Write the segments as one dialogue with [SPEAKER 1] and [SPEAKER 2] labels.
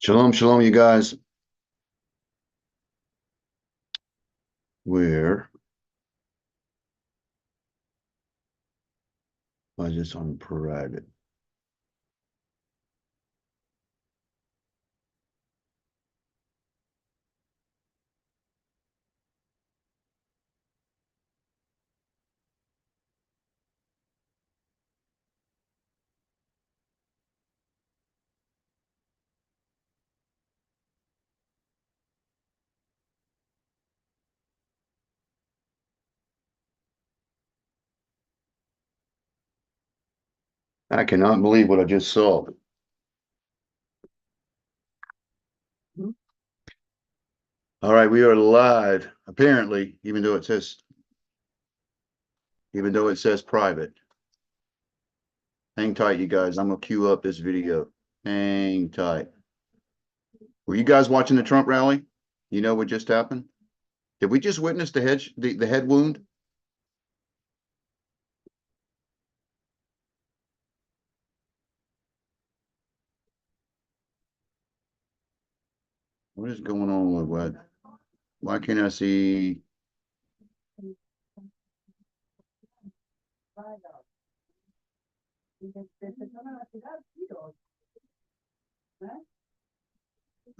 [SPEAKER 1] Shalom, shalom, you guys. Where was this on private? I cannot believe what I just saw. All right, we are live, apparently, even though it says private. Hang tight, you guys. I'm gonna queue up this video. Hang tight. Were you guys watching the Trump rally? You know what just happened? Did we just witness the head wound? What is going on with what? Why can't I see?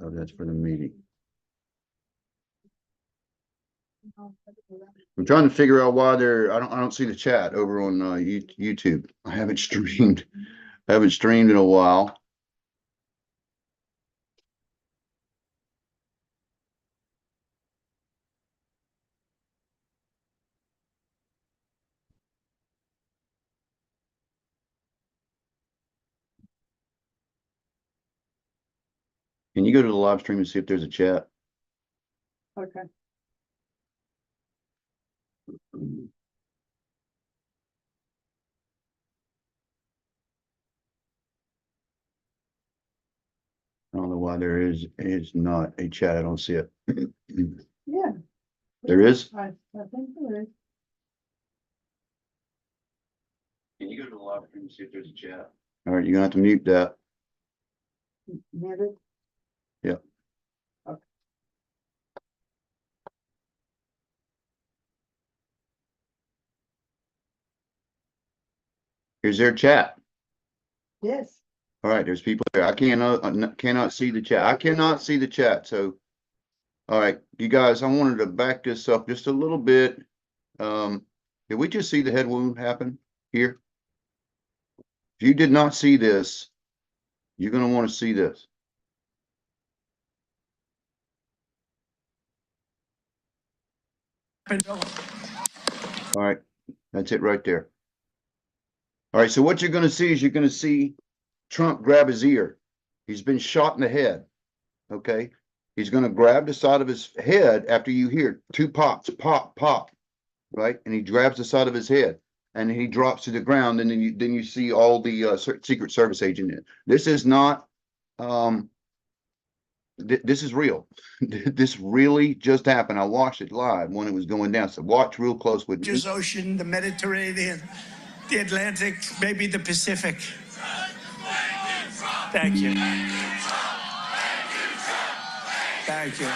[SPEAKER 1] Oh, that's for the meeting. I'm trying to figure out why I don't see the chat over on YouTube. I haven't streamed in a while. Can you go to the live stream and see if there's a chat?
[SPEAKER 2] Okay.
[SPEAKER 1] I don't know why there is not a chat. I don't see it.
[SPEAKER 2] Yeah.
[SPEAKER 1] There is?
[SPEAKER 2] I think there is.
[SPEAKER 1] Can you go to the live stream and see if there's a chat? All right, you're gonna have to mute that.
[SPEAKER 2] Muted?
[SPEAKER 1] Yeah.
[SPEAKER 2] Okay.
[SPEAKER 1] Is there a chat?
[SPEAKER 2] Yes.
[SPEAKER 1] All right, there's people there. I cannot see the chat. I cannot see the chat. So, all right, you guys, I wanted to back this up just a little bit. Did we just see the head wound happen here? If you did not see this, you're going to want to see this. All right, that's it right there. All right, so what you're going to see is you're going to see Trump grab his ear. He's been shot in the head. Okay, he's going to grab the side of his head after you hear two pops, pop, pop, right? And he grabs the side of his head and he drops to the ground. And then you see all the Secret Service agent in. This is not. This is real. This really just happened. I watched it live when it was going down. So watch real close with me.
[SPEAKER 3] Ocean, the Mediterranean, the Atlantic, maybe the Pacific. Thank you. Thank you.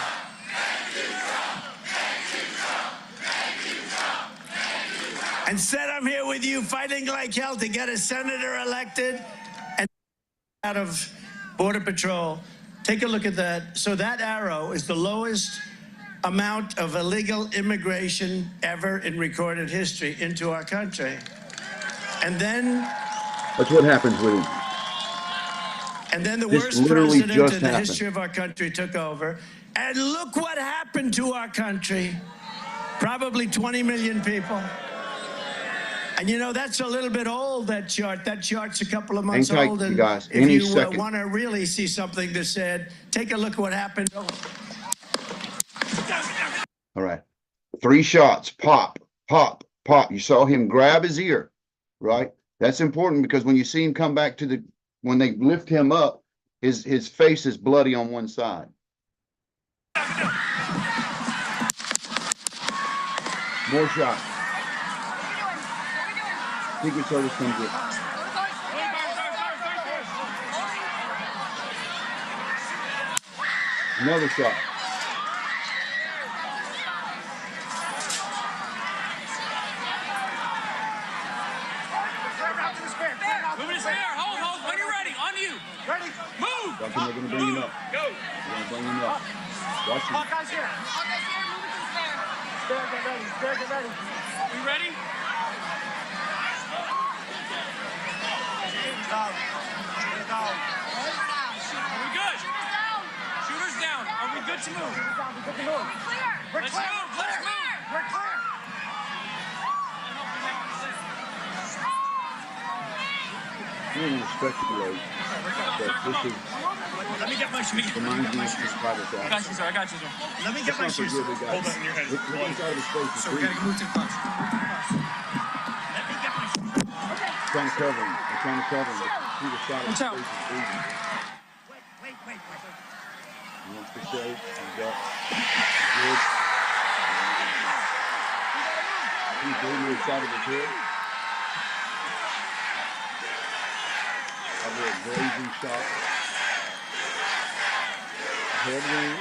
[SPEAKER 3] Instead, I'm here with you fighting like hell to get a senator elected and out of Border Patrol. Take a look at that. So that arrow is the lowest amount of illegal immigration ever in recorded history into our country. And then
[SPEAKER 1] that's what happens with him.
[SPEAKER 3] And then the worst president in the history of our country took over. And look what happened to our country. Probably 20 million people. And you know, that's a little bit old, that chart. That chart's a couple of months old. And if you want to really see something that's said, take a look at what happened.
[SPEAKER 1] All right. 3 shots. Pop, pop, pop. You saw him grab his ear, right? That's important because when you see him come back to when they lift him up, his face is bloody on one side. More shots. Secret Service comes in. Another shot.
[SPEAKER 4] Move in his air. Hold. When you're ready. On you. Ready. Move.
[SPEAKER 1] Watch him, they're gonna bring him up.
[SPEAKER 4] Go.
[SPEAKER 1] They're gonna bring him up. Watch him.
[SPEAKER 4] All guys here. All guys here. Move into the spare. Spare, get ready. Spare, get ready. We ready? Are we good? Shooters down. Are we good to move? We're clear. Let's move. We're clear.
[SPEAKER 1] I don't want to speculate, but this is
[SPEAKER 4] Let me get my shoes.
[SPEAKER 1] reminds me of this private
[SPEAKER 4] I got you, sir. I got you, sir. Let me get my shoes.
[SPEAKER 1] Hold
[SPEAKER 4] Hold on in your head.
[SPEAKER 1] Look inside of his face.
[SPEAKER 4] So we gotta move to the bus. Let me get my shoes.
[SPEAKER 1] Trying to cover him. They're trying to cover him. See the side of his
[SPEAKER 4] Watch out.
[SPEAKER 1] face is bleeding.
[SPEAKER 4] Wait.
[SPEAKER 1] He wants to shave. He's up. He's good. He's bleeding inside of his head. A little grazing shot. Head wound.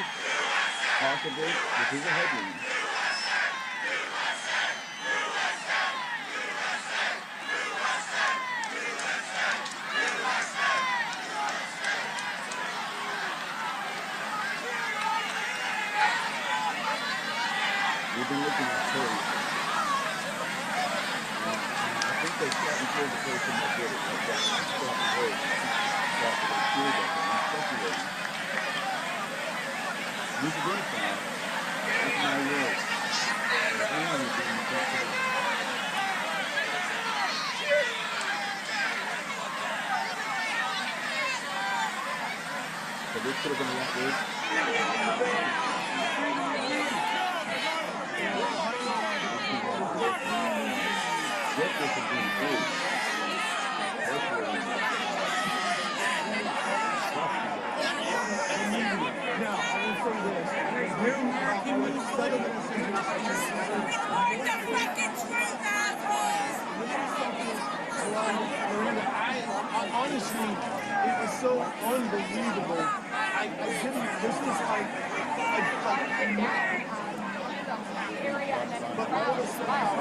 [SPEAKER 1] Possibly. This is a head wound. We've been looking at Torah. I think they shot and killed the person that did it. Like that. Shot and killed. Shot and they killed them. I'm speculating. He's identified. That's my word. The animal is being affected. So this could have been a lot worse. What this is being proved. That's what it is.
[SPEAKER 5] Now, I will say this. We're settled in a Miranda, honestly, it was so unbelievable. I didn't, this was like but all of a sudden,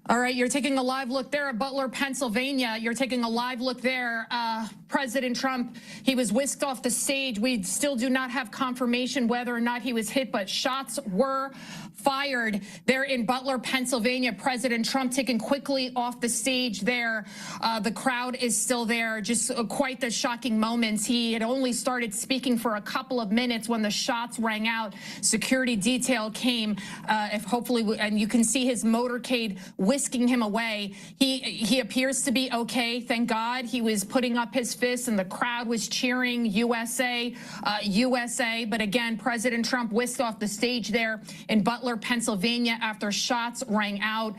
[SPEAKER 6] All right, you're taking a live look there at Butler, Pennsylvania. You're taking a live look there. President Trump, he was whisked off the stage. We still do not have confirmation whether or not he was hit, but shots were fired there in Butler, Pennsylvania. President Trump taken quickly off the stage there. The crowd is still there. Just quite the shocking moments. He had only started speaking for a couple of minutes when the shots rang out. Security detail came, and you can see his motorcade whisking him away. He appears to be okay, thank God. He was putting up his fists and the crowd was cheering USA, USA. But again, President Trump whisked off the stage there in Butler, Pennsylvania after shots rang out.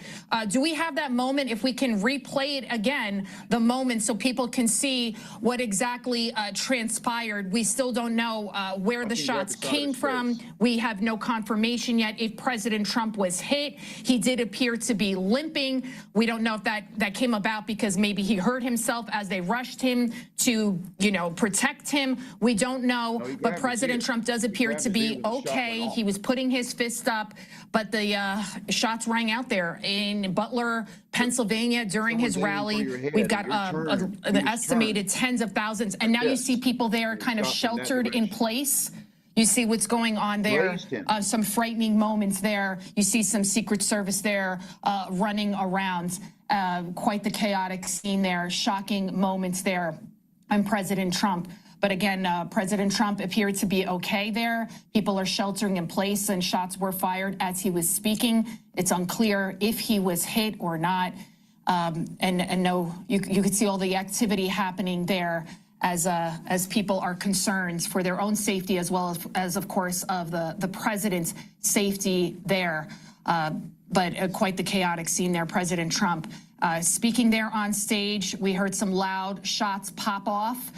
[SPEAKER 6] Do we have that moment? If we can replay it again, the moment, so people can see what exactly transpired. We still don't know where the shots came from. We have no confirmation yet if President Trump was hit. He did appear to be limping. We don't know if that came about because maybe he hurt himself as they rushed him to, protect him. We don't know, but President Trump does appear to be okay. He was putting his fist up, but the shots rang out there in Butler, Pennsylvania during his rally. We've got an estimated tens of thousands, and now you see people there kind of sheltered in place. You see what's going on there, some frightening moments there. You see some Secret Service there running around. Quite the chaotic scene there, shocking moments there. I'm President Trump. But again, President Trump appeared to be okay there. People are sheltering in place and shots were fired as he was speaking. It's unclear if he was hit or not. And no, you could see all the activity happening there as people are concerned for their own safety as well as of course, of the president's safety there. But quite the chaotic scene there, President Trump speaking there on stage. We heard some loud shots pop off.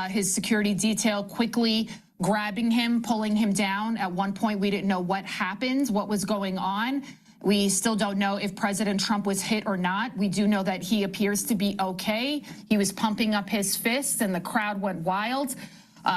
[SPEAKER 6] His security detail quickly grabbing him, pulling him down. At one point, we didn't know what happened, what was going on. We still don't know if President Trump was hit or not. We do know that he appears to be okay. He was pumping up his fists and the crowd went wild.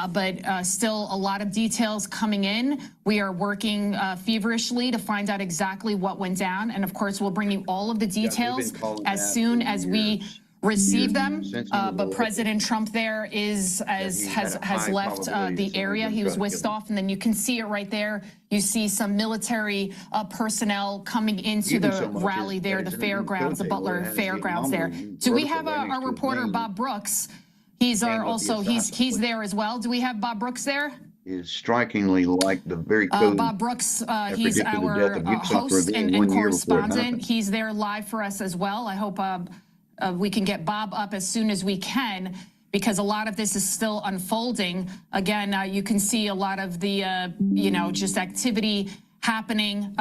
[SPEAKER 6] But still a lot of details coming in. We are working feverishly to find out exactly what went down. And of course, we'll bring you all of the details as soon as we receive them. But President Trump there has left the area. He was whisked off, and then you can see it right there. You see some military personnel coming into the rally there, the fairgrounds, the Butler Fairgrounds there. Do we have our reporter Bob Brooks? He's there as well. Do we have Bob Brooks there?
[SPEAKER 1] Is strikingly like the very code.
[SPEAKER 6] Bob Brooks, he's our host and correspondent. He's there live for us as well. I hope we can get Bob up as soon as we can, because a lot of this is still unfolding. Again, you can see a lot of the, just activity happening.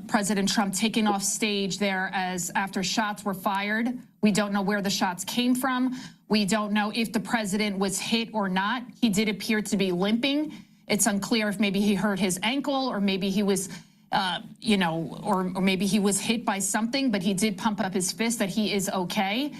[SPEAKER 6] President Trump taking off stage there as after shots were fired. We don't know where the shots came from. We don't know if the president was hit or not. He did appear to be limping. It's unclear if maybe he hurt his ankle or maybe he was, or maybe he was hit by something, but he did pump up his fist that he is okay.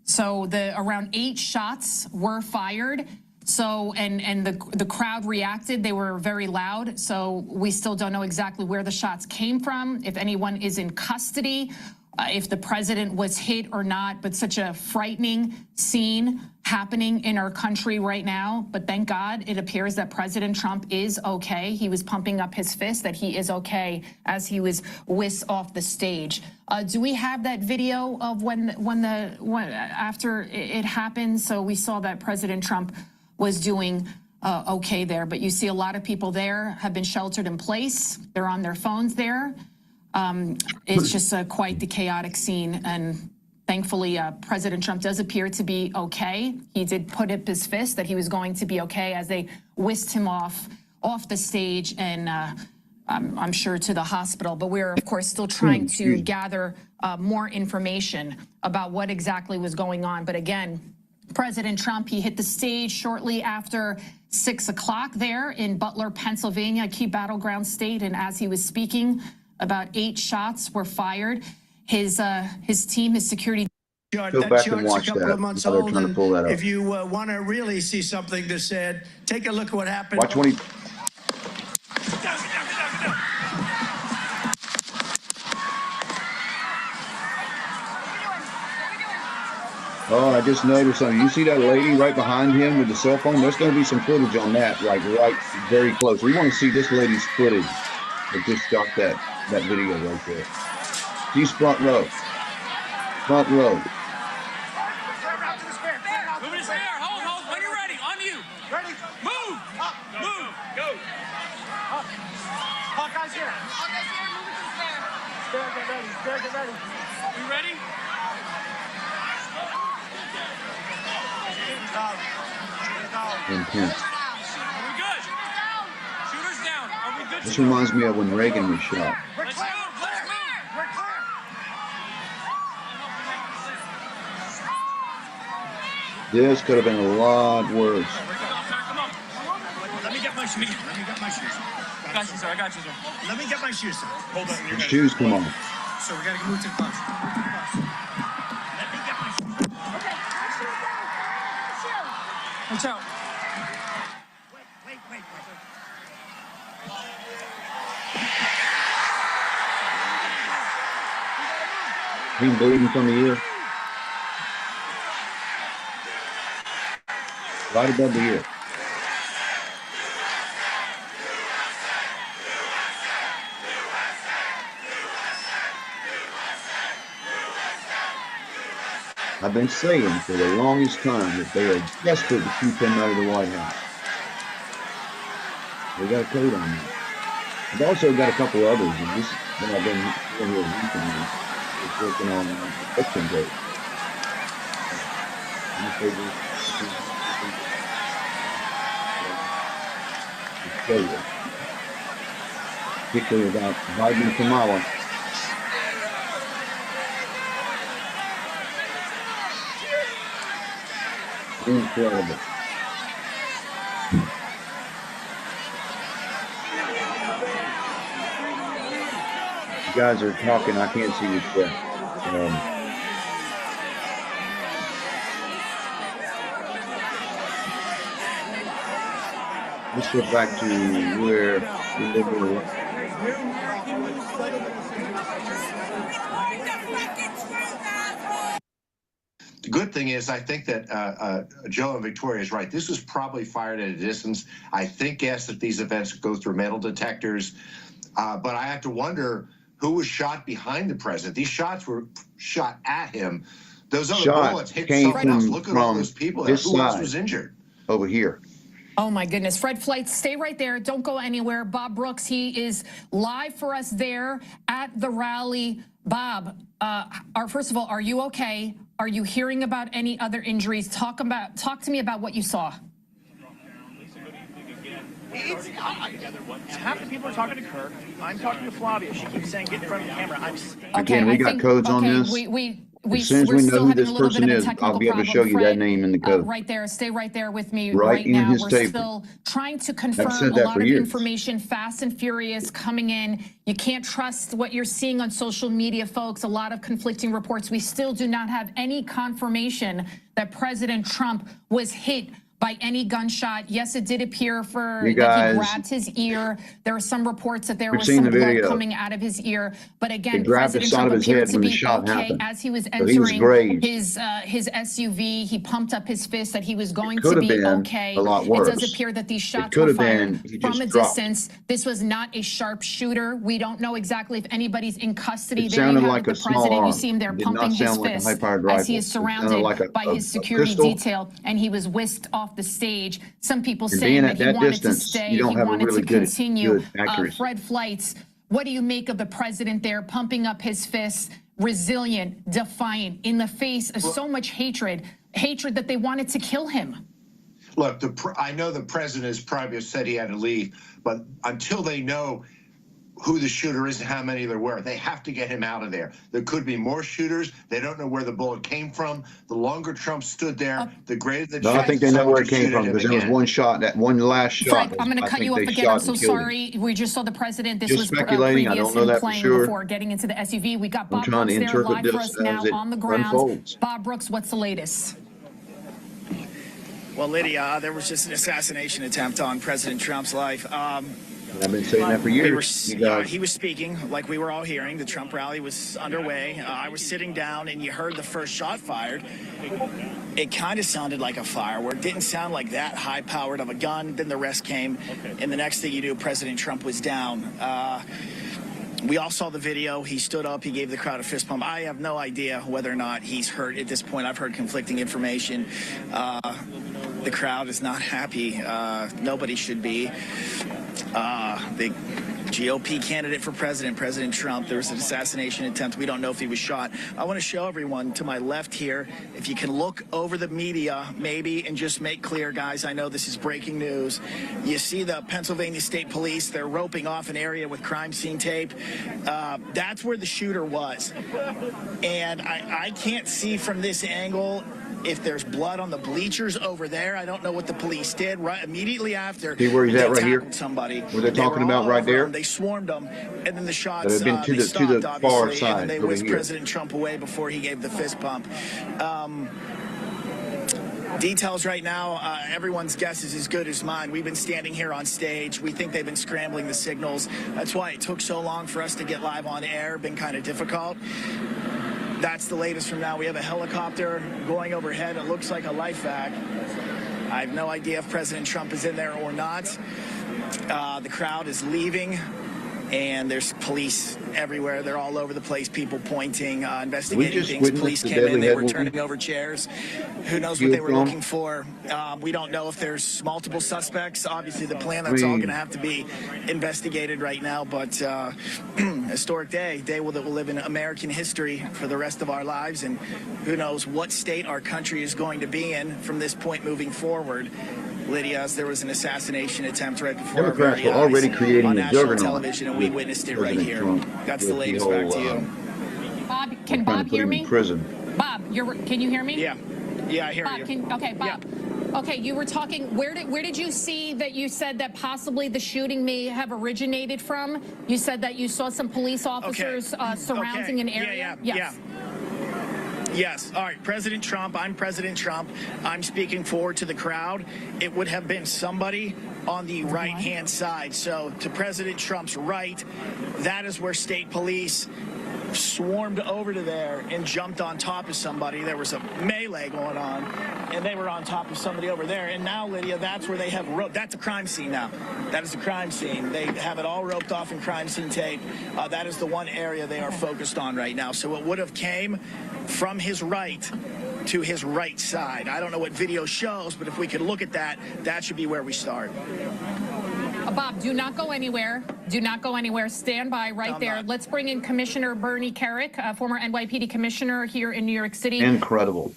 [SPEAKER 6] So around 8 shots were fired. So, and the crowd reacted. They were very loud. So we still don't know exactly where the shots came from, if anyone is in custody, if the president was hit or not. But such a frightening scene happening in our country right now. But thank God it appears that President Trump is okay. He was pumping up his fist that he is okay as he was whisked off the stage. Do we have that video of when after it happened? So we saw that President Trump was doing okay there, but you see a lot of people there have been sheltered in place. They're on their phones there. It's just quite the chaotic scene, and thankfully President Trump does appear to be okay. He did put up his fist that he was going to be okay as they whisked him off the stage and I'm sure to the hospital. But we're of course still trying to gather more information about what exactly was going on. But again, President Trump, he hit the stage shortly after 6 o'clock there in Butler, Pennsylvania, a key battleground state. And as he was speaking, about 8 shots were fired. His team, his security.
[SPEAKER 1] Go back and watch that. They're trying to pull that up.
[SPEAKER 3] If you want to really see something that's said, take a look at what happened.
[SPEAKER 1] Watch when he. Oh, I just noticed something. You see that lady right behind him with the cell phone? There's going to be some footage on that, like right very close. We want to see this lady's footage that just shot that video right there. She's front row. Front row.
[SPEAKER 4] Move to the spare. Hold. When you're ready. On you. Ready. Move. Up. Move. Go. Up. Hawkeye's here. Hawkeye's here. Move to the spare. Spare, get ready. Spare, get ready. You ready?
[SPEAKER 1] Intense.
[SPEAKER 4] Are we good? Shooters down. Are we good?
[SPEAKER 1] This reminds me of when Reagan was shot.
[SPEAKER 4] Let's move. Let's move. We're clear.
[SPEAKER 1] This could have been a lot worse.
[SPEAKER 4] Come on.
[SPEAKER 3] Let me get my shoes.
[SPEAKER 4] I got you, sir.
[SPEAKER 3] Let me get my shoes, sir.
[SPEAKER 4] Hold on.
[SPEAKER 1] The shoes come on.
[SPEAKER 3] So we gotta move to the bus. Let me get my shoes.
[SPEAKER 2] Okay, my shoes down. My shoes.
[SPEAKER 4] Watch out.
[SPEAKER 3] Wait.
[SPEAKER 1] He's bleeding from the ear. Right above the ear. I've been saying for the longest time that they are desperate to keep him out of the White House. They got a code on that. I've also got a couple others that I've been doing here recently. It's working on election day. Particularly about Biden and Kamala. Incredible. guys are talking. I can't see the chat. Let's go back to where we were.
[SPEAKER 7] The good thing is, I think that Joe and Victoria is right. This was probably fired at a distance. I think, yes, that these events go through metal detectors. But I have to wonder who was shot behind the president. These shots were shot at him. Those other bullets hit someone else. Look at all those people there. Who else was injured?
[SPEAKER 1] Over here.
[SPEAKER 6] Oh, my goodness. Fred Flights, stay right there. Don't go anywhere. Bob Brooks, he is live for us there at the rally. Bob, first of all, are you okay? Are you hearing about any other injuries? Talk to me about what you saw.
[SPEAKER 8] Half the people are talking to Kirk. I'm talking to Flavia. She keeps saying, get in front of the camera.
[SPEAKER 1] Again, we got codes on this. As soon as we know who this person is, I'll be able to show you that name in the code.
[SPEAKER 6] Right there. Stay right there with me
[SPEAKER 1] right in
[SPEAKER 6] now.
[SPEAKER 1] his
[SPEAKER 6] We're
[SPEAKER 1] table.
[SPEAKER 6] still trying to confirm a lot of information, fast and furious, coming in. You can't trust what you're seeing on social media, folks. A lot of conflicting reports. We still do not have any confirmation that President Trump was hit by any gunshot. Yes, it did appear that he grabbed his ear. There are some reports that there was some blood coming out of his ear. But again, President Trump appeared to be okay as he was entering his SUV. He pumped up his fist that he was going to be okay. It does appear that these shots were fired from a distance. This was not a sharpshooter. We don't know exactly if anybody's in custody. There you have the president. You see him there pumping his fist as he is surrounded by his security detail, and he was whisked off the stage. Some people saying that he wanted to stay, he wanted to continue. Fred Flights, what do you make of the president there pumping up his fists, resilient, defiant, in the face of so much hatred that they wanted to kill him?
[SPEAKER 7] Look, I know the president has probably said he had to leave, but until they know who the shooter is and how many there were, they have to get him out of there. There could be more shooters. They don't know where the bullet came from. The longer Trump stood there, the greater the chance.
[SPEAKER 1] No, I think they know where it came from, because there was one shot, that one last shot.
[SPEAKER 6] Fred, I'm going to cut you off again. I'm so sorry. We just saw the president. This was
[SPEAKER 1] speculating. I don't know that for sure.
[SPEAKER 6] Before getting into the SUV. We got Bob Brooks there live for us now on the ground. Bob Brooks, what's the latest?
[SPEAKER 8] Well, Lydia, there was just an assassination attempt on President Trump's life.
[SPEAKER 1] I've been saying that for years.
[SPEAKER 8] He was speaking, like we were all hearing. The Trump rally was underway. I was sitting down, and you heard the first shot fired. It kind of sounded like a firework. It didn't sound like that high-powered of a gun. Then the rest came, and the next thing you knew, President Trump was down. We all saw the video. He stood up. He gave the crowd a fist pump. I have no idea whether or not he's hurt at this point. I've heard conflicting information. The crowd is not happy. Nobody should be. The GOP candidate for president, President Trump, there was an assassination attempt. We don't know if he was shot. I want to show everyone to my left here, if you can look over the media maybe and just make clear, guys, I know this is breaking news. You see the Pennsylvania State Police, they're roping off an area with crime scene tape. That's where the shooter was. And I can't see from this angle if there's blood on the bleachers over there. I don't know what the police did right immediately after.
[SPEAKER 1] See where he's at right here?
[SPEAKER 8] Somebody.
[SPEAKER 1] Where they're talking about right there?
[SPEAKER 8] They swarmed him, and then the shots
[SPEAKER 1] to the far side,
[SPEAKER 8] and they whisked President Trump away before he gave the fist pump. Details right now, everyone's guess is as good as mine. We've been standing here on stage. We think they've been scrambling the signals. That's why it took so long for us to get live on air. Been kind of difficult. That's the latest from now. We have a helicopter going overhead. It looks like a life vac. I have no idea if President Trump is in there or not. The crowd is leaving, and there's police everywhere. They're all over the place, people pointing, investigating things. Police came in, they were turning over chairs. Who knows what they were looking for? We don't know if there's multiple suspects. Obviously, the plan, that's all going to have to be investigated right now. But historic day that will live in American history for the rest of our lives. And who knows what state our country is going to be in from this point moving forward. Lydia, there was an assassination attempt right before
[SPEAKER 1] Democrats were already creating
[SPEAKER 8] on
[SPEAKER 1] a
[SPEAKER 8] national
[SPEAKER 1] juggernaut.
[SPEAKER 8] television, and we witnessed it right here. That's the latest. Back to you.
[SPEAKER 6] Bob, can Bob hear me?
[SPEAKER 1] Prison.
[SPEAKER 6] Bob, can you hear me?
[SPEAKER 8] Yeah, I hear
[SPEAKER 6] Bob,
[SPEAKER 8] you.
[SPEAKER 6] Bob.
[SPEAKER 8] Yeah.
[SPEAKER 6] Okay, you were talking, where did you see that you said that possibly the shooting may have originated from? You said that you saw some police officers surrounding an area?
[SPEAKER 8] Yes. All right. President Trump. I'm President Trump. I'm speaking forward to the crowd. It would have been somebody on the right-hand side. So to President Trump's right, that is where state police swarmed over to there and jumped on top of somebody. There was a melee going on, and they were on top of somebody over there. And now, Lydia, that's where they have that's a crime scene now. That is a crime scene. They have it all roped off in crime scene tape. That is the one area they are focused on right now. So it would have came from his right to his right side. I don't know what video shows, but if we could look at that, that should be where we start.
[SPEAKER 6] Bob, do not go anywhere. Do not go anywhere. Stand by right there. Let's bring in Commissioner Bernie Kerik, former NYPD commissioner here in New York City.
[SPEAKER 1] Incredible.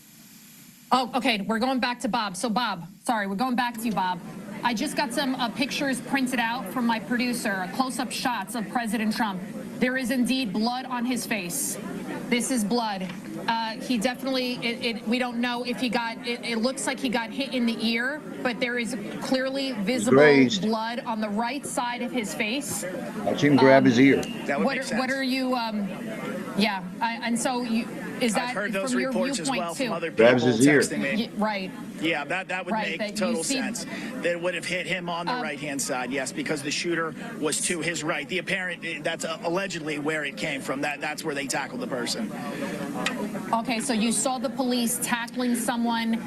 [SPEAKER 6] Oh, okay. We're going back to Bob. So, Bob, sorry, we're going back to you, Bob. I just got some pictures printed out from my producer, close-up shots of President Trump. There is indeed blood on his face. This is blood. He definitely, we don't know if he got, it looks like he got hit in the ear, but there is clearly visible blood on the right side of his face.
[SPEAKER 1] Watch him grab his ear.
[SPEAKER 8] That would make sense.
[SPEAKER 6] What are you, and so you, is that
[SPEAKER 8] I've heard those
[SPEAKER 6] from your
[SPEAKER 8] reports as
[SPEAKER 6] viewpoint
[SPEAKER 8] well
[SPEAKER 6] too?
[SPEAKER 8] from other people
[SPEAKER 1] Grabs his ear.
[SPEAKER 8] texting me.
[SPEAKER 6] Right.
[SPEAKER 8] Yeah, that would
[SPEAKER 6] Right,
[SPEAKER 8] make
[SPEAKER 6] that
[SPEAKER 8] total
[SPEAKER 6] you see-
[SPEAKER 8] sense. That would have hit him on the right-hand side, yes, because the shooter was to his right. The apparent, that's allegedly where it came from. That's where they tackled the person.
[SPEAKER 6] Okay, so you saw the police tackling someone.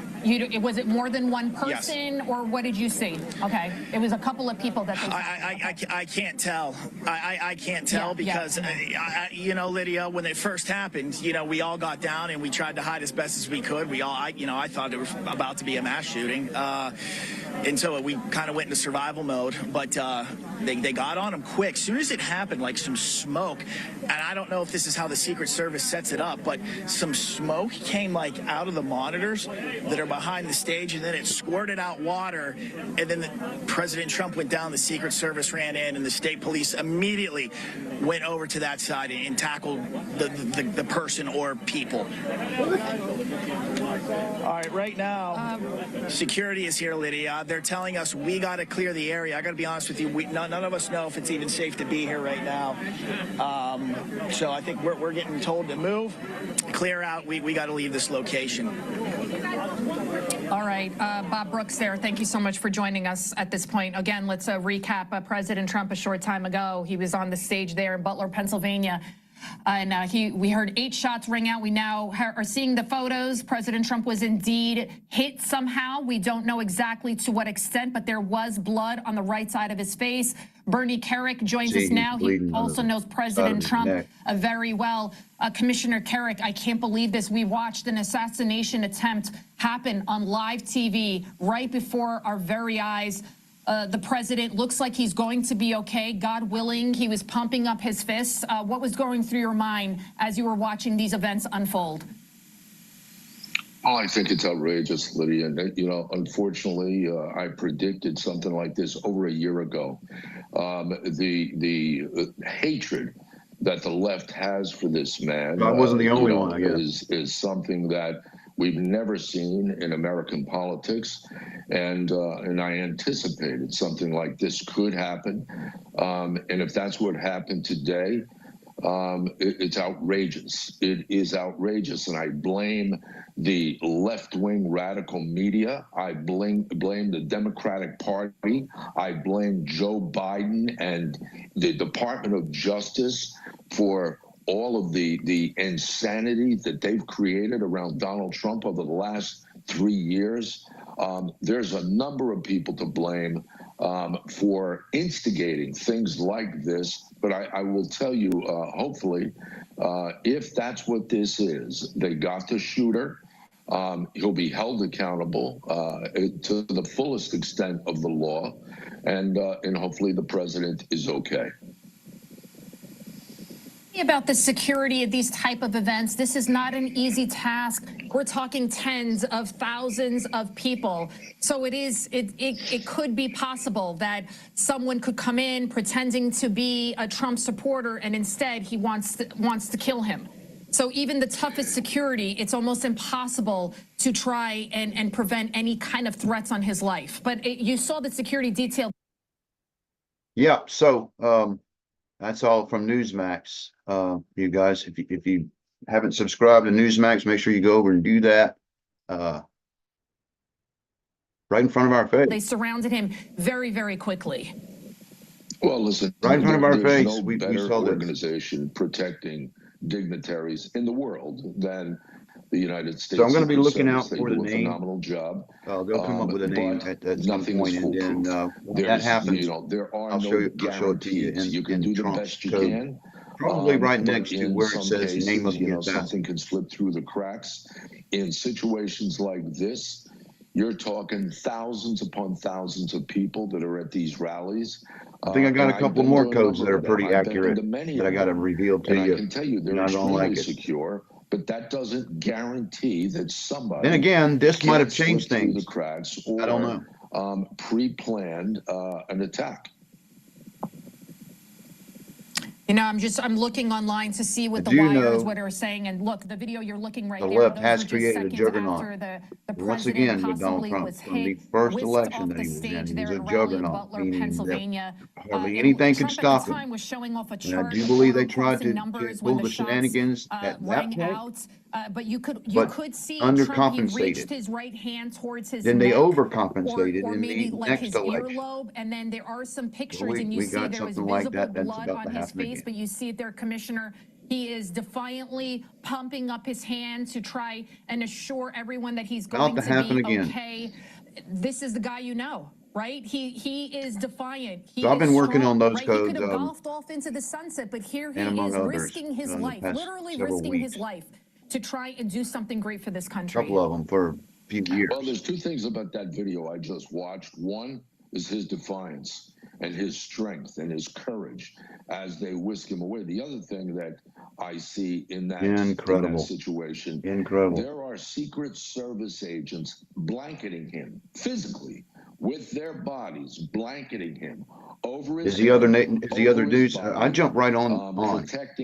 [SPEAKER 6] Was it more than one person, or what did you see? Okay, it was a couple of people that they tackled.
[SPEAKER 8] I can't tell. I can't tell because, you know, Lydia, when it first happened, you know, we all got down and we tried to hide as best as we could. I thought it was about to be a mass shooting. And so we kind of went into survival mode, but they got on him quick. As soon as it happened, like some smoke, and I don't know if this is how the Secret Service sets it up, but some smoke came like out of the monitors that are behind the stage, and then it squirted out water, and then President Trump went down, the Secret Service ran in, and the state police immediately went over to that side and tackled the person or people. All right, right now, security is here, Lydia. They're telling us we got to clear the area. I got to be honest with you, none of us know if it's even safe to be here right now. So I think we're getting told to move, clear out. We got to leave this location.
[SPEAKER 6] All right, Bob Brooks there. Thank you so much for joining us at this point. Again, let's recap President Trump a short time ago. He was on the stage there in Butler, Pennsylvania. And we heard 8 shots ring out. We now are seeing the photos. President Trump was indeed hit somehow. We don't know exactly to what extent, but there was blood on the right side of his face. Bernie Kerik joins us now. He also knows President Trump very well. Commissioner Kerik, I can't believe this. We watched an assassination attempt happen on live TV right before our very eyes. The president looks like he's going to be okay. God willing, he was pumping up his fists. What was going through your mind as you were watching these events unfold?
[SPEAKER 9] Oh, I think it's outrageous, Lydia. And, you know, unfortunately, I predicted something like this over a year ago. The hatred that the left has for this man.
[SPEAKER 1] I wasn't the only one, I guess.
[SPEAKER 9] Is something that we've never seen in American politics, and I anticipated something like this could happen, and if that's what happened today, it's outrageous. It is outrageous, and I blame the left-wing radical media. I blame the Democratic Party. I blame Joe Biden and the Department of Justice for all of the insanity that they've created around Donald Trump over the last 3 years. There's a number of people to blame for instigating things like this. But I will tell you, hopefully, if that's what this is, they got the shooter. He'll be held accountable to the fullest extent of the law. And hopefully the president is okay.
[SPEAKER 6] About the security of these type of events, this is not an easy task. We're talking tens of thousands of people. So it could be possible that someone could come in pretending to be a Trump supporter and instead he wants to kill him. So even the toughest security, it's almost impossible to try and prevent any kind of threats on his life. But you saw the security detail.
[SPEAKER 1] Yeah, so that's all from Newsmax. You guys, if you haven't subscribed to Newsmax, make sure you go over and do that. Right in front of our face.
[SPEAKER 6] They surrounded him very, very quickly.
[SPEAKER 9] Well, listen,
[SPEAKER 1] right in front of our face.
[SPEAKER 9] No
[SPEAKER 1] we
[SPEAKER 9] better
[SPEAKER 1] saw
[SPEAKER 9] organization protecting dignitaries in the world than the United States.
[SPEAKER 1] So I'm going to be looking out for the name.
[SPEAKER 9] Phenomenal job.
[SPEAKER 1] They'll come up with a name at some point, and then when that happens, I'll show it to you.
[SPEAKER 9] You can do the best you can.
[SPEAKER 1] Probably right next to where it says the name of the assassin.
[SPEAKER 9] Something can slip through the cracks. In situations like this, you're talking thousands upon thousands of people that are at these rallies.
[SPEAKER 1] I think I got a couple more codes that are pretty accurate that I got to reveal to you.
[SPEAKER 9] I can tell you they're extremely secure, but that doesn't guarantee that somebody.
[SPEAKER 1] Then again, this might have changed things.
[SPEAKER 9] The cracks, or,
[SPEAKER 1] I don't know.
[SPEAKER 9] Pre-planned an attack.
[SPEAKER 6] You know, I'm looking online to see what the wires what are saying, and look, the video you're looking right there.
[SPEAKER 1] The left has created a juggernaut. Once again, with Donald Trump, from the first election that he was in, he was a juggernaut, meaning that hardly anything could stop him. And I do believe they tried to pull the shenanigans at that point.
[SPEAKER 6] But you could see
[SPEAKER 1] undercompensated.
[SPEAKER 6] Trump, he reached his right hand towards his
[SPEAKER 1] then they
[SPEAKER 6] neck,
[SPEAKER 1] overcompensated
[SPEAKER 6] or
[SPEAKER 1] in
[SPEAKER 6] maybe
[SPEAKER 1] the
[SPEAKER 6] like
[SPEAKER 1] next
[SPEAKER 6] his
[SPEAKER 1] election.
[SPEAKER 6] earlobe, and then there are some pictures,
[SPEAKER 1] Well,
[SPEAKER 6] and you see there was visible
[SPEAKER 1] like that.
[SPEAKER 6] blood on his face, but you see it there, Commissioner. He is defiantly pumping up his hand to try and assure everyone that he's going to be okay. This is the guy you know. Right? He is defiant.
[SPEAKER 1] So I've been working on those codes.
[SPEAKER 6] He could have golfed off into the sunset, but here he is risking his life, literally risking his life to try and do something great for this country.
[SPEAKER 1] A couple of them for a few years.
[SPEAKER 9] Well, there's two things about that video I just watched. One is his defiance and his strength and his courage as they whisk him away. The other thing that I see in that situation, there are Secret Service agents blanketing him physically with their bodies, blanketing him over his
[SPEAKER 1] news. I jump right on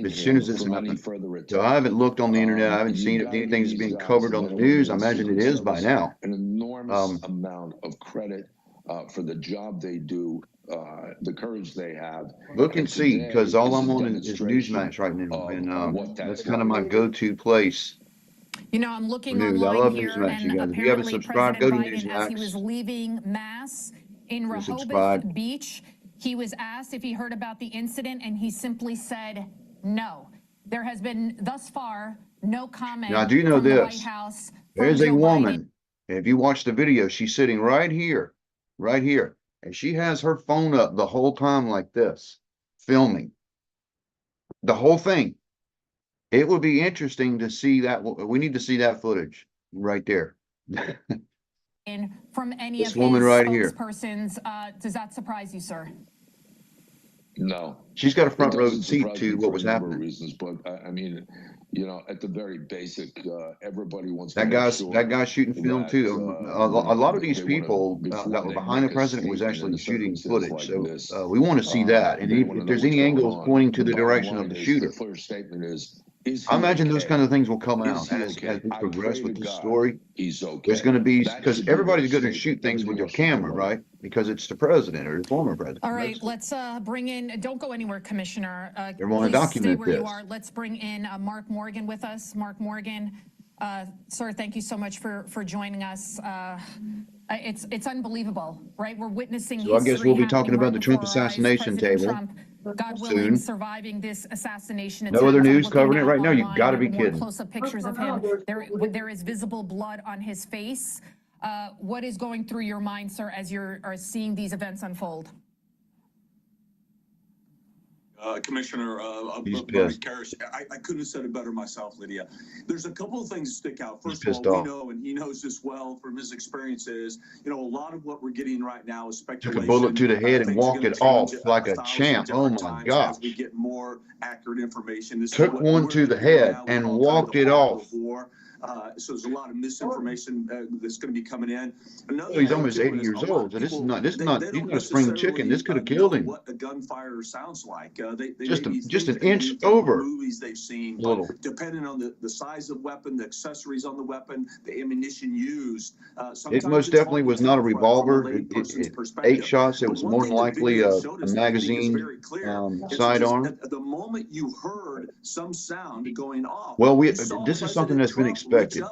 [SPEAKER 1] as soon as this happens. So I haven't looked on the internet. I haven't seen if anything's being covered on the news. I imagine it is by now.
[SPEAKER 9] An enormous amount of credit for the job they do, the courage they have.
[SPEAKER 1] Look and see, because all I'm on is Newsmax right now, and that's kind of my go-to place.
[SPEAKER 6] You know, I'm looking online here, and apparently
[SPEAKER 1] President
[SPEAKER 6] Biden, as he was leaving Mass in Rehoboth Beach, he was asked if he heard about the incident, and he simply said no. There has been, thus far, no comment.
[SPEAKER 1] Now, I do know
[SPEAKER 6] from
[SPEAKER 1] this.
[SPEAKER 6] The White House.
[SPEAKER 1] There's a woman, if you watch the video, she's sitting right here, and she has her phone up the whole time like this, filming the whole thing. It would be interesting to see that. We need to see that footage right there.
[SPEAKER 6] And from any
[SPEAKER 1] this
[SPEAKER 6] of
[SPEAKER 1] woman
[SPEAKER 6] his
[SPEAKER 1] right here.
[SPEAKER 6] Persons, does that surprise you, sir?
[SPEAKER 9] No.
[SPEAKER 1] She's got a front row seat to what was happening.
[SPEAKER 9] Reasons, but I mean, you know, at the very basic, everybody wants
[SPEAKER 1] that guy's shooting film too. A lot of these people that were behind the president was actually shooting footage. So we want to see that. And if there's any angles pointing to the direction of the shooter,
[SPEAKER 9] the first statement is
[SPEAKER 1] I imagine those kind of things will come out as we progress with the story. There's going to be, because everybody's going to shoot things with your camera, right? Because it's the president or the former president.
[SPEAKER 6] All right, let's bring in, don't go anywhere, Commissioner.
[SPEAKER 1] They want to document
[SPEAKER 6] stay where you are. Let's bring in Mark Morgan with us. Mark Morgan, sir, thank you so much for joining us. It's unbelievable, right? We're witnessing
[SPEAKER 1] history. So I guess we'll be talking about the Trump assassination table.
[SPEAKER 6] Trump, God willing, surviving this assassination.
[SPEAKER 1] No other news covering it right now. You got to be kidding.
[SPEAKER 6] Close-up pictures of him. There is visible blood on his face. What is going through your mind, sir, as you're seeing these events unfold?
[SPEAKER 10] Commissioner, Karras, I couldn't have said it better myself, Lydia. There's a couple of things that stick out. First of all, we know, and he knows this well from his experiences, you know, a lot of what we're getting right now is speculation.
[SPEAKER 1] Took a bullet to the head and walked it off like a champ. Oh my gosh.
[SPEAKER 10] We get more accurate information.
[SPEAKER 1] Took one to the head and walked it off.
[SPEAKER 10] So there's a lot of misinformation that's going to be coming in. Another
[SPEAKER 1] He's
[SPEAKER 10] thing,
[SPEAKER 1] almost
[SPEAKER 10] too,
[SPEAKER 1] 80
[SPEAKER 10] is
[SPEAKER 1] years
[SPEAKER 10] a lot
[SPEAKER 1] old.
[SPEAKER 10] of
[SPEAKER 1] This is
[SPEAKER 10] people,
[SPEAKER 1] not,
[SPEAKER 10] they
[SPEAKER 1] he's
[SPEAKER 10] don't
[SPEAKER 1] not a spring chicken. This could have killed him.
[SPEAKER 10] what a gunfire sounds like. They
[SPEAKER 1] Just
[SPEAKER 10] may be
[SPEAKER 1] just
[SPEAKER 10] things
[SPEAKER 1] an
[SPEAKER 10] they
[SPEAKER 1] inch
[SPEAKER 10] knew from
[SPEAKER 1] over.
[SPEAKER 10] movies they've seen,
[SPEAKER 1] A little.
[SPEAKER 10] but depending on the size of weapon, the accessories on the weapon, the ammunition used,
[SPEAKER 1] It most definitely was not a revolver. It 8 shots. It was more than likely a magazine sidearm.
[SPEAKER 10] At the moment you heard some sound going off,
[SPEAKER 1] Well, this is something that's been expected.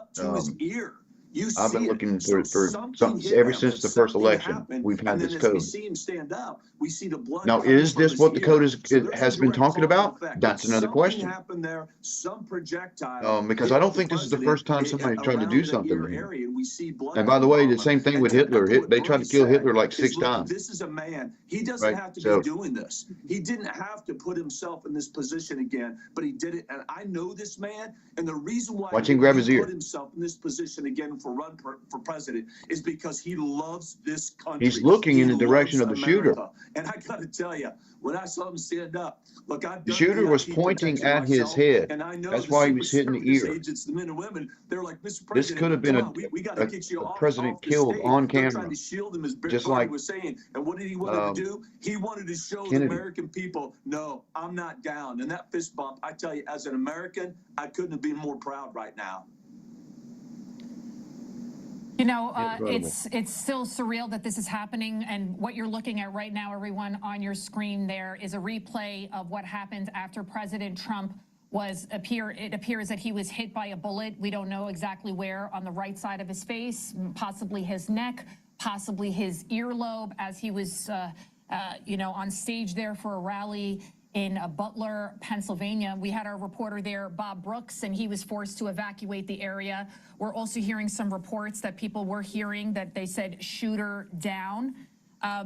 [SPEAKER 1] I've been looking for something ever since the first election. We've had this code. Now, is this what the code has been talking about? That's another question. Because I don't think this is the first time somebody tried to do something here. And by the way, the same thing with Hitler. They tried to kill Hitler like 6 times.
[SPEAKER 10] This is a man. He doesn't have to be doing this. He didn't have to put himself in this position again, but he did it. And I know this man. And the reason why
[SPEAKER 1] Watch him grab his ear.
[SPEAKER 10] Put himself in this position again for president is because he loves this country.
[SPEAKER 1] He's looking in the direction of the shooter.
[SPEAKER 10] And I got to tell you, when I saw him stand up, look,
[SPEAKER 1] the shooter was pointing at his head. That's why he was hitting the ear.
[SPEAKER 10] Agents, the men and women, they're like, Mr. President,
[SPEAKER 1] this could have been a president killed on camera,
[SPEAKER 10] trying to shield him, as
[SPEAKER 1] just like
[SPEAKER 10] was saying. And what did he want to do? He wanted to show the American people, no, I'm not down. And that fist bump, I tell you, as an American, I couldn't have been more proud right now.
[SPEAKER 6] You know, it's still surreal that this is happening, and what you're looking at right now, everyone, on your screen there is a replay of what happened after President Trump it appears that he was hit by a bullet. We don't know exactly where, on the right side of his face, possibly his neck, possibly his earlobe, as he was, on stage there for a rally in Butler, Pennsylvania. We had our reporter there, Bob Brooks, and he was forced to evacuate the area. We're also hearing some reports that people were hearing that they said shooter down.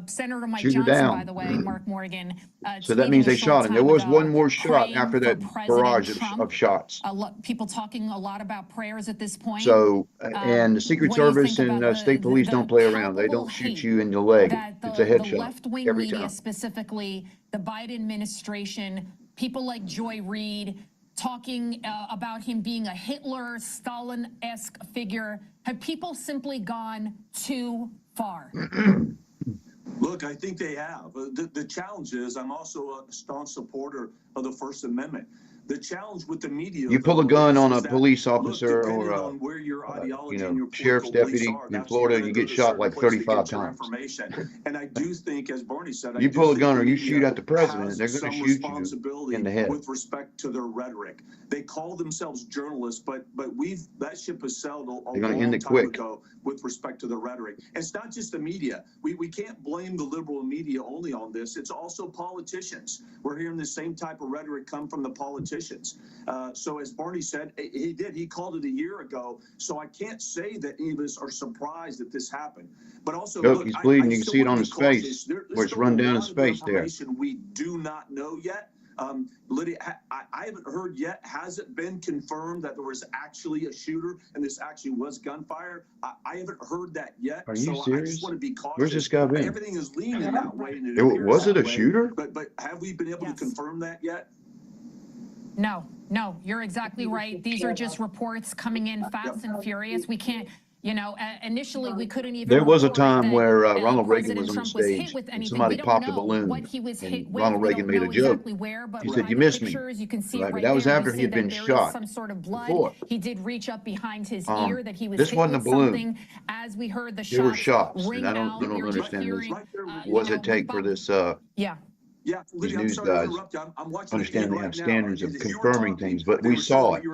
[SPEAKER 6] Senator Mike Johnson, by the way, Mark Morgan.
[SPEAKER 1] So that means they shot him. There was one more shot after that barrage of shots.
[SPEAKER 6] People talking a lot about prayers at this point.
[SPEAKER 1] So, and the Secret Service and state police don't play around. They don't shoot you in the leg. It's a headshot.
[SPEAKER 6] The left-wing
[SPEAKER 1] every
[SPEAKER 6] media,
[SPEAKER 1] time.
[SPEAKER 6] Specifically the Biden administration, people like Joy Reid, talking about him being a Hitler, Stalin-esque figure. Have people simply gone too far?
[SPEAKER 10] Look, I think they have. The challenge is, I'm also a staunch supporter of the First Amendment. The challenge with the media,
[SPEAKER 1] you pull a gun on a police officer
[SPEAKER 10] or
[SPEAKER 1] a sheriff's deputy in Florida, you get shot like 35 times.
[SPEAKER 10] And I do think, as Bernie said,
[SPEAKER 1] you pull a gun or you shoot at the president, they're going to shoot you in the head.
[SPEAKER 10] With respect to their rhetoric, they call themselves journalists, but that ship has sailed a long time ago with respect to the rhetoric. And it's not just the media. We can't blame the liberal media only on this. It's also politicians. We're hearing the same type of rhetoric come from the politicians. So as Barney said, he called it a year ago. So I can't say that any of us are surprised that this happened. But also,
[SPEAKER 1] look, he's bleeding. You can see it on his face, where it's run down his face there.
[SPEAKER 10] We do not know yet. Lydia, I haven't heard yet. Has it been confirmed that there was actually a shooter and this actually was gunfire? I haven't heard that yet.
[SPEAKER 1] Are you serious?
[SPEAKER 10] I just want to be cautious.
[SPEAKER 1] Where's this guy been?
[SPEAKER 10] Everything is leaning that way.
[SPEAKER 1] Was it a shooter?
[SPEAKER 10] But have we been able to confirm that yet?
[SPEAKER 6] No, you're exactly right. These are just reports coming in fast and furious. We can't, initially we couldn't even.
[SPEAKER 1] There was a time where Ronald Reagan was on the stage and somebody popped a balloon and Ronald Reagan made a joke. He said, "You missed me." But that was after he had been shot.
[SPEAKER 6] Some sort of blood.
[SPEAKER 1] Before.
[SPEAKER 6] He did reach up behind his ear that he was
[SPEAKER 1] this
[SPEAKER 6] hit
[SPEAKER 1] wasn't
[SPEAKER 6] with
[SPEAKER 1] a balloon.
[SPEAKER 6] something. As we heard the
[SPEAKER 1] There were shots,
[SPEAKER 6] ring
[SPEAKER 1] and I
[SPEAKER 6] out,
[SPEAKER 1] don't
[SPEAKER 6] you're
[SPEAKER 1] understand
[SPEAKER 6] hearing,
[SPEAKER 1] this. What does it take for this?
[SPEAKER 10] Yeah,
[SPEAKER 1] these
[SPEAKER 10] Lydia,
[SPEAKER 1] news guys understand they have standards of confirming things, but we saw it.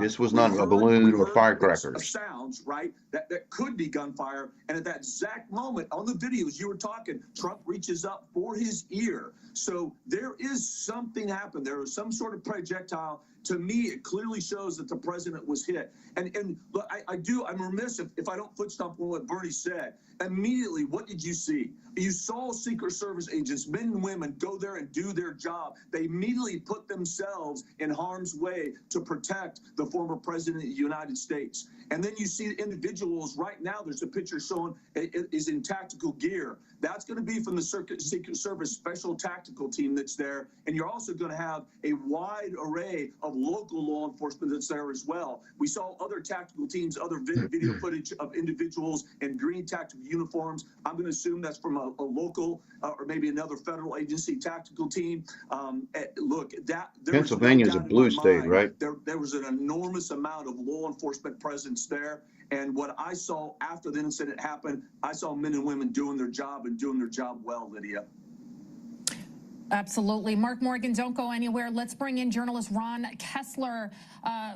[SPEAKER 1] This was not a balloon or firecrackers.
[SPEAKER 10] Sounds right that could be gunfire, and at that exact moment on the videos you were talking, Trump reaches up for his ear. So there is something happened. There was some sort of projectile. To me, it clearly shows that the president was hit. And look, I'm remiss if I don't foot stomp on what Bernie said. Immediately, what did you see? You saw Secret Service agents, men and women, go there and do their job. They immediately put themselves in harm's way to protect the former president of the United States. And then you see individuals right now, there's a picture showing is in tactical gear. That's going to be from the Secret Service special tactical team that's there. And you're also going to have a wide array of of local law enforcement that's there as well. We saw other tactical teams, other video footage of individuals in green tactical uniforms. I'm going to assume that's from a local or maybe another federal agency tactical team. Look,
[SPEAKER 1] Pennsylvania is a blue state, right?
[SPEAKER 10] There was an enormous amount of law enforcement presence there. And what I saw after the incident happened, I saw men and women doing their job and doing their job well, Lydia.
[SPEAKER 6] Absolutely. Mark Morgan, don't go anywhere. Let's bring in journalist Ron Kessler.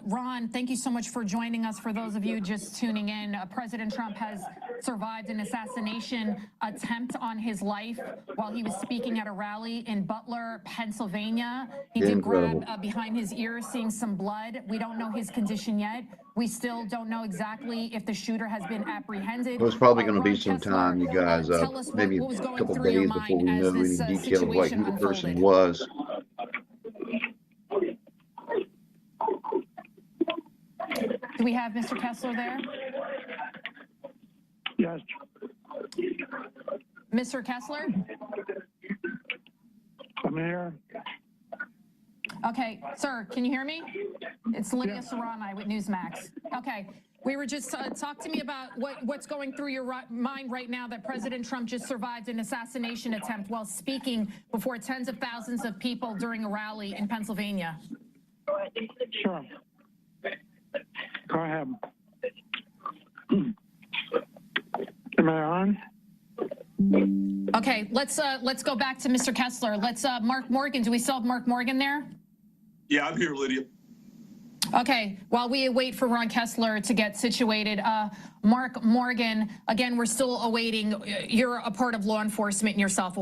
[SPEAKER 6] Ron, thank you so much for joining us. For those of you just tuning in, President Trump has survived an assassination attempt on his life while he was speaking at a rally in Butler, Pennsylvania. He did grab behind his ear, seeing some blood. We don't know his condition yet. We still don't know exactly if the shooter has been apprehended.
[SPEAKER 1] Well, it's probably going to be some time, you guys, maybe a couple days before we know any details like who the person was.
[SPEAKER 6] Do we have Mr. Kessler there?
[SPEAKER 5] Yes.
[SPEAKER 6] Mr. Kessler?
[SPEAKER 5] I'm here.
[SPEAKER 6] Okay, sir, can you hear me? It's Lydia Serrani with Newsmax. Okay, we were just talk to me about what's going through your mind right now that President Trump just survived an assassination attempt while speaking before tens of thousands of people during a rally in Pennsylvania.
[SPEAKER 5] Sure. Go ahead. Am I on?
[SPEAKER 6] Okay, let's go back to Mr. Kessler. Let's Mark Morgan. Do we still have Mark Morgan there?
[SPEAKER 10] Yeah, I'm here, Lydia.
[SPEAKER 6] Okay, while we wait for Ron Kessler to get situated, Mark Morgan, again, we're still awaiting. You're a part of law enforcement yourself.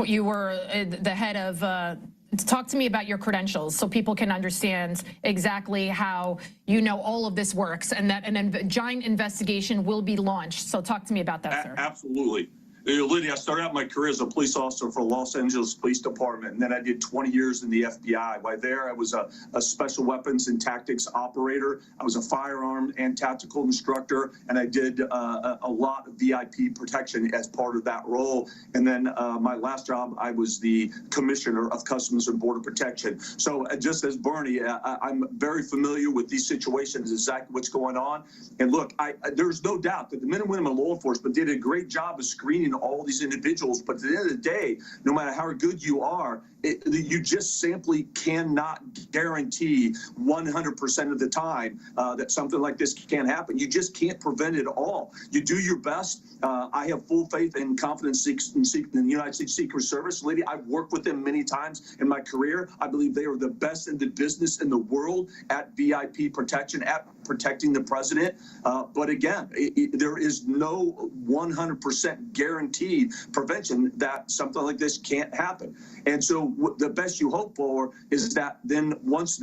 [SPEAKER 6] You were the head of. Talk to me about your credentials so people can understand exactly how you know all of this works and that a giant investigation will be launched. So talk to me about that, sir.
[SPEAKER 10] Absolutely. Lydia, I started out my career as a police officer for Los Angeles Police Department, and then I did 20 years in the FBI. While there, I was a special weapons and tactics operator. I was a firearm and tactical instructor, and I did a lot of VIP protection as part of that role. And then my last job, I was the Commissioner of Customs and Border Protection. So just as Bernie, I'm very familiar with these situations, exactly what's going on. And look, there's no doubt that the men and women of law enforcement did a great job of screening all these individuals, but at the end of the day, no matter how good you are, you just simply cannot guarantee 100% of the time that something like this can't happen. You just can't prevent it all. You do your best. I have full faith and confidence in the United States Secret Service. Lady, I've worked with them many times in my career. I believe they are the best in the business in the world at VIP protection, at protecting the president. But again, there is no 100% guaranteed prevention that something like this can't happen. And so the best you hope for is that then once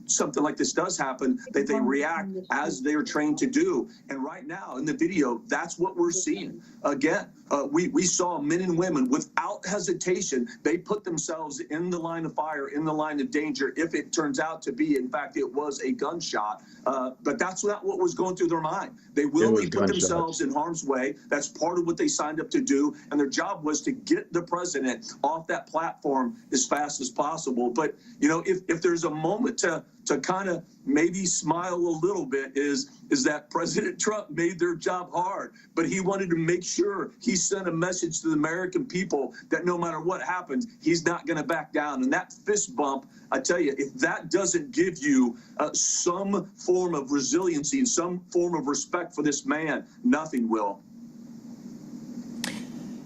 [SPEAKER 10] something like this does happen, that they react as they are trained to do. And right now in the video, that's what we're seeing. Again, we saw men and women without hesitation. They put themselves in the line of fire, in the line of danger, if it turns out to be, in fact, it was a gunshot. But that's not what was going through their mind. They willingly put themselves in harm's way. That's part of what they signed up to do. And their job was to get the president off that platform as fast as possible. But, you know, if there's a moment to kind of maybe smile a little bit is that President Trump made their job hard, but he wanted to make sure he sent a message to the American people that no matter what happens, he's not going to back down. And that fist bump, I tell you, if that doesn't give you some form of resiliency and some form of respect for this man, nothing will.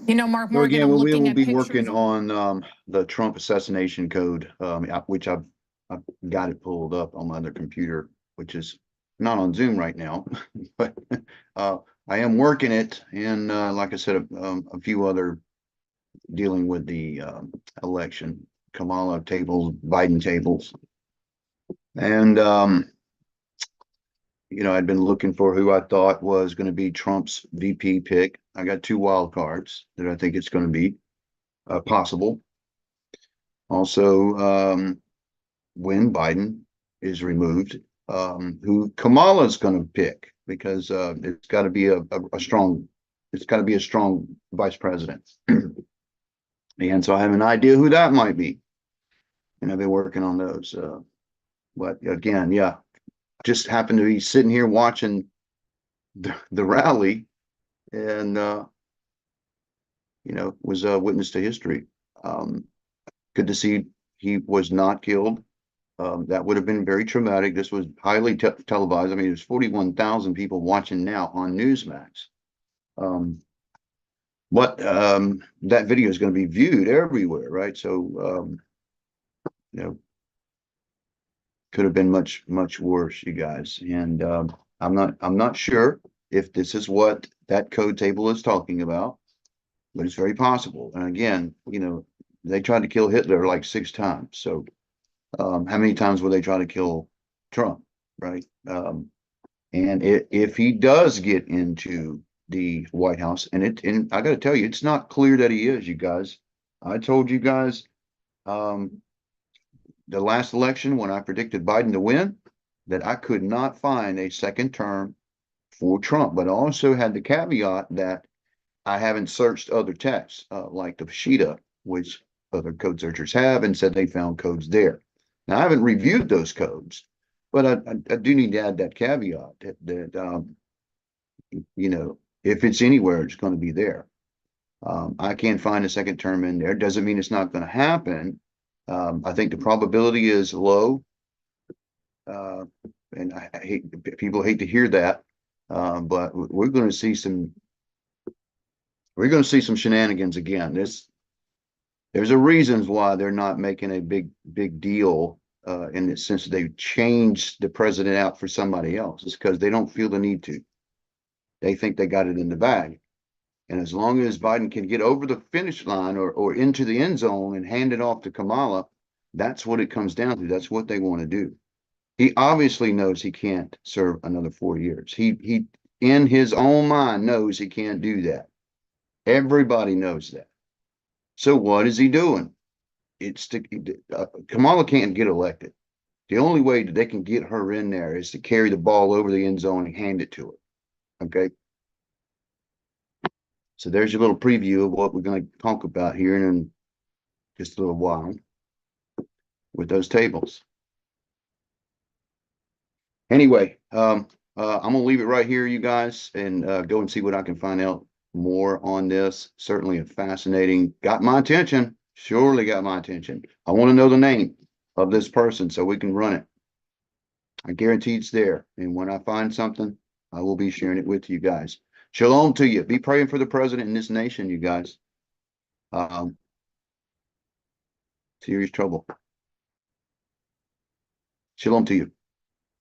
[SPEAKER 6] You know, Mark Morgan,
[SPEAKER 1] again, we will be working on the Trump assassination code, which I've got it pulled up on my other computer, which is not on Zoom right now, but I am working it. And like I said, a few other dealing with the election, Kamala tables, Biden tables. And, you know, I'd been looking for who I thought was going to be Trump's VP pick. I got 2 wild cards that I think it's going to be possible. Also, when Biden is removed, who Kamala's going to pick, because it's got to be a strong vice president. And so I have an idea who that might be, and I've been working on those. But again, yeah, just happened to be sitting here watching the rally, and was a witness to history. Good to see he was not killed. That would have been very traumatic. This was highly televised. I mean, there's 41,000 people watching now on Newsmax. That video is going to be viewed everywhere, right? So, could have been much, much worse, you guys. And I'm not sure if this is what that code table is talking about, but it's very possible. And again, they tried to kill Hitler like 6 times. So how many times will they try to kill Trump, right? And if he does get into the White House, and I got to tell you, it's not clear that he is, you guys. I told you guys the last election when I predicted Biden to win that I could not find a second term for Trump, but I also had the caveat that I haven't searched other texts like the Peshitta, which other code searchers have, and said they found codes there. Now, I haven't reviewed those codes, but I do need to add that caveat that if it's anywhere, it's going to be there. I can't find a second term in there. Doesn't mean it's not going to happen. I think the probability is low, and people hate to hear that, but we're going to see some shenanigans again. There's a reasons why they're not making a big deal in the sense that they've changed the president out for somebody else. It's because they don't feel the need to. They think they got it in the bag. And as long as Biden can get over the finish line or into the end zone and hand it off to Kamala, that's what it comes down to. That's what they want to do. He obviously knows he can't serve another 4 years. He in his own mind knows he can't do that. Everybody knows that. So what is he doing? Kamala can't get elected. The only way that they can get her in there is to carry the ball over the end zone and hand it to her. Okay. So there's your little preview of what we're going to talk about here in just a little while with those tables. Anyway, I'm going to leave it right here, you guys, and go and see what I can find out more on this. Certainly a fascinating, got my attention, surely got my attention. I want to know the name of this person so we can run it. I guarantee it's there. And when I find something, I will be sharing it with you guys. Shalom to you. Be praying for the president in this nation, you guys. Serious trouble. Shalom to you.